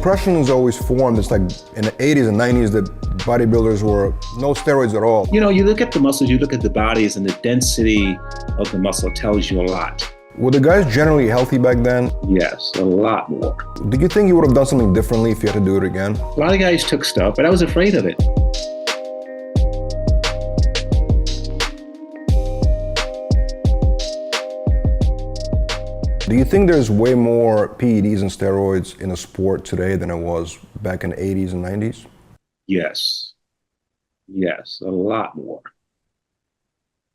impression is always formed, it's like in the 80s and 90s that bodybuilders were no steroids at all. You know, you look at the muscles, you look at the bodies, and the density of the muscle tells you a lot. Were the guys generally healthy back then? Yes, a lot more. Did you think you would have done something differently if you had to do it again? A lot of guys took stuff, but I was afraid of it. Do you think there's way more PEDs and steroids in a sport today than it was back in the 80s and 90s? Yes. Yes, a lot more.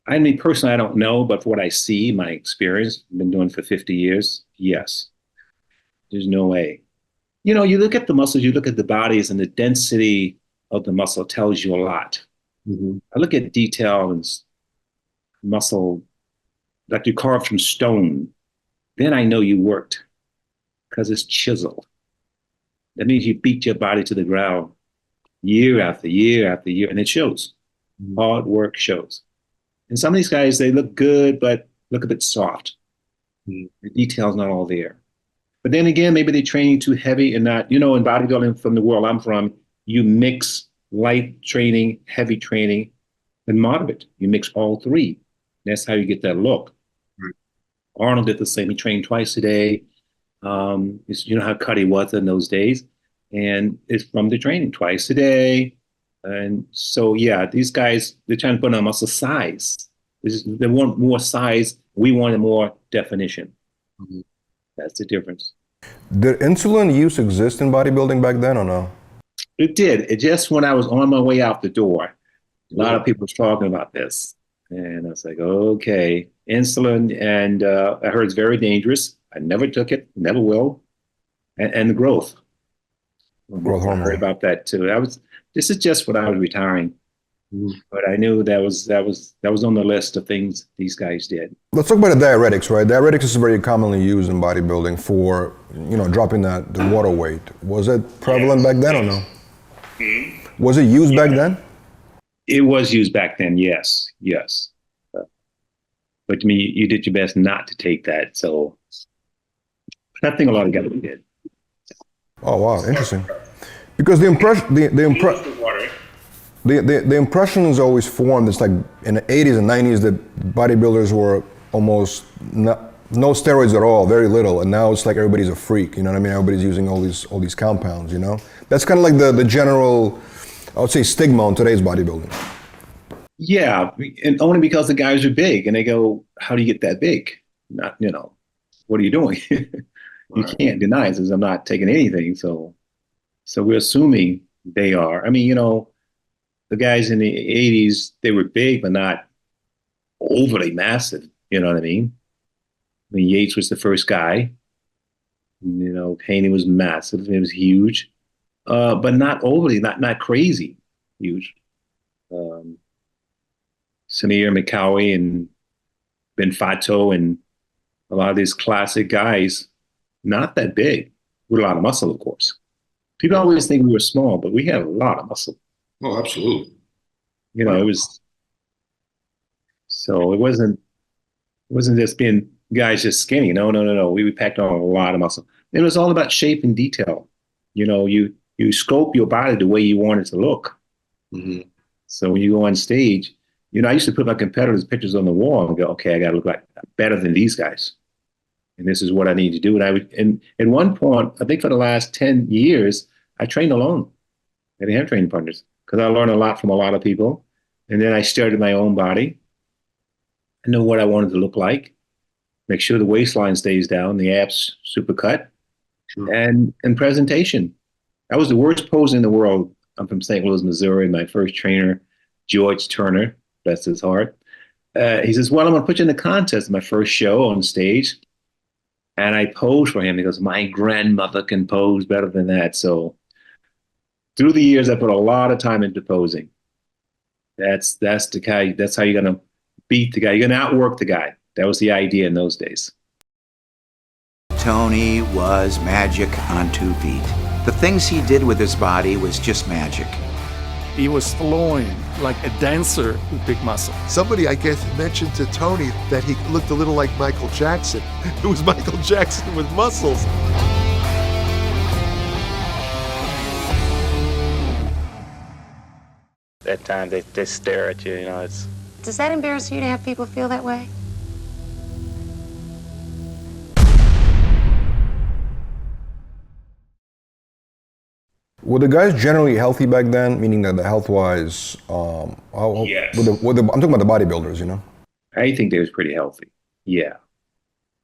I mean, personally, I don't know, but for what I see, my experience, I've been doing for 50 years, yes. There's no way. You know, you look at the muscles, you look at the bodies, and the density of the muscle tells you a lot. Mm-hmm. I look at detail and muscle, like you carved from stone. Then I know you worked because it's chiseled. That means you beat your body to the ground year after year after year, and it shows. Mm-hmm. Hard work shows. And some of these guys, they look good, but look a bit soft. Mm-hmm. The detail's not all there. But then again, maybe they're training too heavy and not, you know, in bodybuilding from the world I'm from, you mix light training, heavy training, and moderate. You mix all three. That's how you get that look. Arnold did the same. He trained twice a day. You know how cut he was in those days. And it's from the training twice a day. And so, yeah, these guys, they're trying to put on muscle size. They want more size. We wanted more definition. Mm-hmm. That's the difference. Did insulin use exist in bodybuilding back then or no? It did. It just when I was on my way out the door, a lot of people were talking about this. And I was like, okay, insulin, and I heard it's very dangerous. I never took it, never will. And the growth. Growth hormone. I heard about that too. This is just when I was retiring. But I knew that was on the list of things these guys did. Let's talk about the diuretics, right? Diuretics is very commonly used in bodybuilding for, you know, dropping the water weight. Was it prevalent back then or no? Mm-hmm. Was it used back then? It was used back then, yes. But to me, you did your best not to take that. So I think a lot of guys did. Oh, wow, interesting. Because the impression is always formed, it's like in the 80s and 90s that bodybuilders were almost no steroids at all, very little, and now it's like everybody's a freak, you know what I mean? Everybody's using all these compounds, you know? That's kind of like the general, I would say, stigma on today's bodybuilding. Yeah, and only because the guys are big, and they go, how do you get that big? Not, you know, what are you doing? You can't deny it, since I'm not taking anything, so we're assuming they are. I mean, you know, the guys in the 80s, they were big, but not overly massive. You know what I mean? I mean, Yates was the first guy. You know, Haney was massive. It was huge, but not overly, not crazy huge. Samir, McCowie, and Ben Fato, and a lot of these classic guys, not that big, with a lot of muscle, of course. People always think we were small, but we had a lot of muscle. Oh, absolutely. You know, it was, so it wasn't just being guys just skinny. No. We packed on a lot of muscle. It was all about shape and detail. You know, you scope your body the way you want it to look. Mm-hmm. So when you go on stage, you know, I used to put my competitors' pictures on the wall and go, okay, I got to look like better than these guys. And this is what I need to do. And at one point, I think for the last 10 years, I trained alone. I didn't have training partners because I learned a lot from a lot of people. And then I started my own body. I know what I wanted to look like. Make sure the waistline stays down, the abs super cut, sure. and presentation. I was the worst poser in the world. I'm from St. Louis, Missouri. My first trainer, George Turner, bless his heart. He says, well, I'm going to put you in the contest, my first show on stage. And I posed for him. He goes, my grandmother can pose better than that. So through the years, I put a lot of time into posing. That's the guy. That's how you're going to beat the guy. You're going to outwork the guy. That was the idea in those days. Tony was magic on 2 feet. The things he did with his body was just magic. He was flowing like a dancer with big muscle. Somebody, I guess, mentioned to Tony that he looked a little like Michael Jackson. It was Michael Jackson with muscles. that time, they stare at you, you know, it's... Does that embarrass you to have people feel that way? Were the guys generally healthy back then? Meaning that the health-wise, Yes. I'm talking about the bodybuilders, you know? I think they was pretty healthy. Yeah.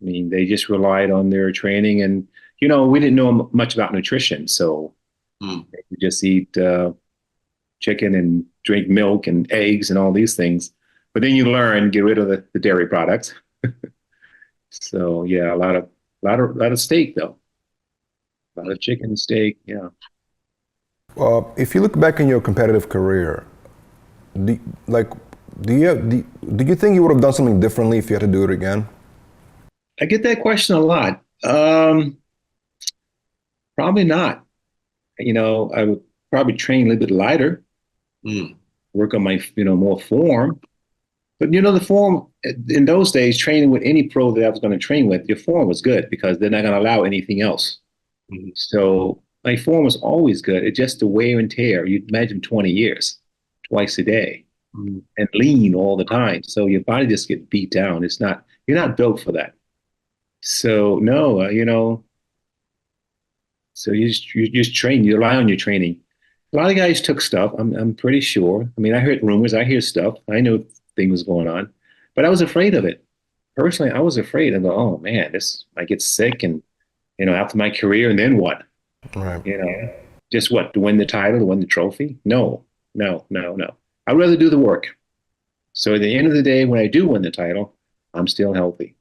I mean, they just relied on their training, and, you know, we didn't know much about nutrition. So we just eat chicken and drink milk and eggs and all these things. But then you learn, get rid of the dairy products. So yeah, a lot of steak though. A lot of chicken, steak, yeah. If you look back in your competitive career, do you think you would have done something differently if you had to do it again? I get that question a lot. Probably not. You know, I would probably train a little bit lighter, work on my, more form. But, the form in those days, training with any pro that I was going to train with, your form was good because they're not going to allow anything else. So my form was always good. It's just the wear and tear. You'd imagine 20 years, twice a day, and lean all the time. So your body just gets beat down. You're not built for that. So no, so you just train, you rely on your training. A lot of guys took stuff, I'm pretty sure. I mean, I heard rumors, I hear stuff. I know thing was going on, but I was afraid of it. Personally, I was afraid. I go, oh man, I get sick and, after my career, and then what? Right. Just what, to win the title, to win the trophy? No. I'd rather do the work. So at the end of the day, when I do win the title, I'm still healthy.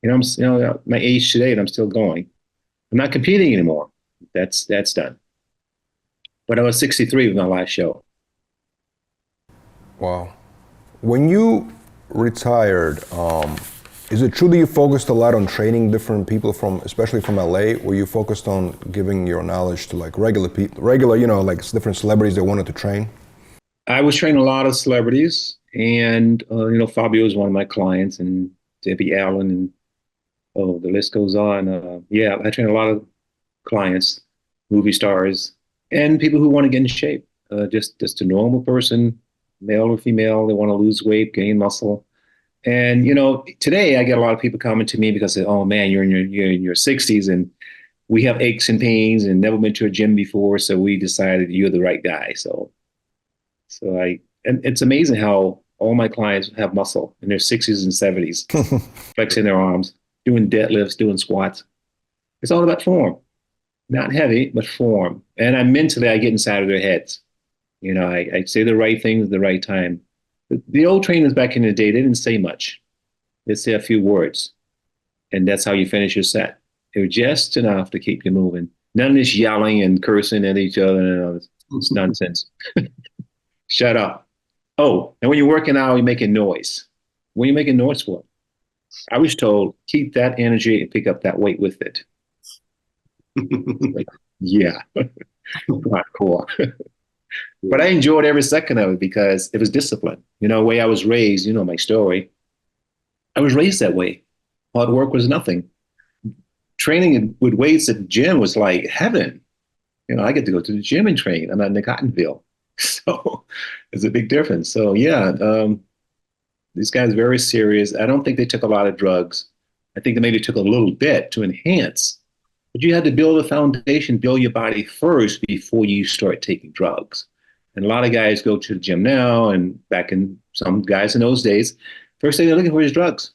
I'm my age today, and I'm still going. I'm not competing anymore. That's done. But I was 63 with my last show. Wow. When you retired, is it true that you focused a lot on training different people especially from LA? Were you focused on giving your knowledge to like regular people, like different celebrities that wanted to train? I was training a lot of celebrities, and Fabio was one of my clients, and Debbie Allen, and the list goes on. I train a lot of clients, movie stars, and people who want to get in shape. Just a normal person, male or female, they want to lose weight, gain muscle. And today I get a lot of people coming to me because they say, "Oh man, you're in your 60s, and we have aches and pains, and never been to a gym before, so we decided you're the right guy." And it's amazing how all my clients have muscle in their 60s and 70s, flexing their arms, doing deadlifts, doing squats. It's all about form, not heavy, but form. And I get inside of their heads. I say the right things at the right time. The old trainers back in the day, they didn't say much. They'd say a few words, and that's how you finish your set. It was just enough to keep you moving. None of this yelling and cursing at each other and all this. It's nonsense. Shut up. Oh, and when you're working out, you're making noise. What are you making noise for? I was told, keep that energy and pick up that weight with it. Like, yeah, hardcore. But I enjoyed every second of it because it was discipline. The way I was raised, my story. I was raised that way. Hard work was nothing. Training with weights at the gym was like heaven. I get to go to the gym and train. I'm not in the Cottonville. So there's a big difference. So yeah, these guys are very serious. I don't think they took a lot of drugs. I think they maybe took a little bit to enhance. But you had to build a foundation, build your body first before you start taking drugs. And a lot of guys go to the gym now, and back in some guys in those days, first thing they're looking for is drugs.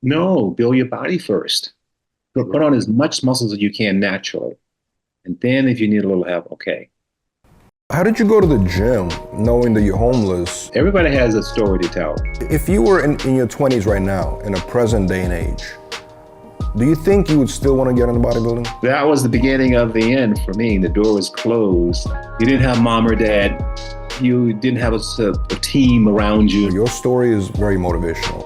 No, build your body first. Put on as much muscles as you can naturally. And then if you need a little help, okay. How did you go to the gym knowing that you're homeless? Everybody has a story to tell. If you were in your 20s right now, in a present day and age, do you think you would still want to get into bodybuilding? That was the beginning of the end for me. The door was closed. You didn't have mom or dad. You didn't have a team around you. Your story is very motivational.